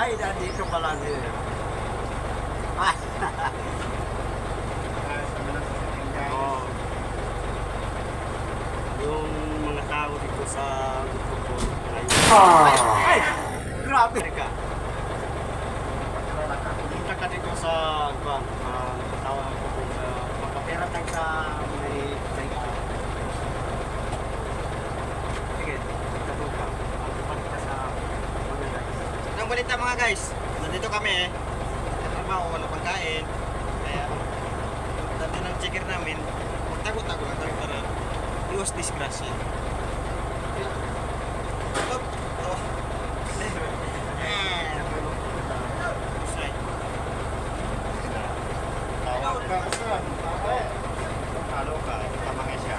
Ay, nandito pala din. Ay. Oh. Yung mga tao dito sa grupo ay. Ay! Grabe ka. Punta ka dito sa bang tawag ko sa magpapera tayo sa may sige, tapos ka. Pagpapita sa mga guys. Ang balita mga guys, nandito kami sa trabaho, wala pagkain. Kaya, dati ng checker namin, magtago-tago lang kami para iwas disgrasya. Stop! Oh. Tawag ka sa Halo ka, tamangin siya.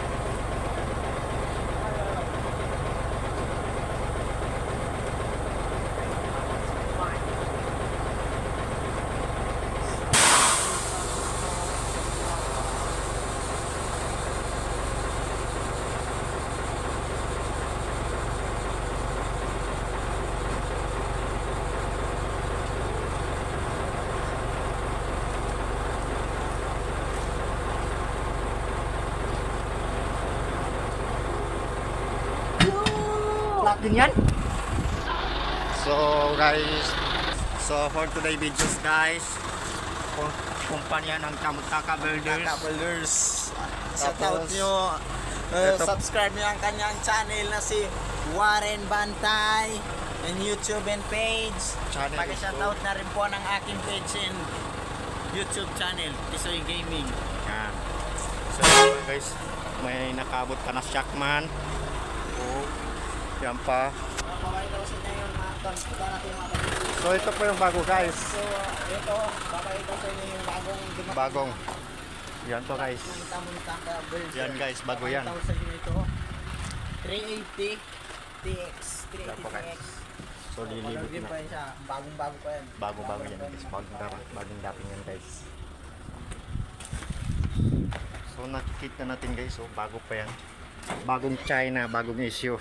Lahat din yan? So guys, for today videos guys, kumpanya ng Kamutaka Builders. Builders. Shout out Tapos, nyo. ito- Subscribe nyo ang kanyang channel na si Warren Bantay and YouTube and page. Channel Pag-shout ito. out na rin po ng aking page and YouTube channel, Tisoy Gaming. Yan. So guys, may nakabot pa na Shockman. Oh, yan pa. Papakita ko sa inyo yung mga iba natin yung mga kapatid. So ito po yung bago guys. So ito, papakita ko sa inyo yung bagong Bagong. Yan to guys. ng Kamutaka Builders. Yan guys, bago yan. Papakita ko sa inyo ito. 380 TX. Yan po 380 guys. TX. So lilibot Din na. pa yun siya. Bagong-bago pa yan. Bago-bago yan guys. Bagong dating yan guys. So nakikita natin guys, so bago pa yan. Bagong China, bagong issue.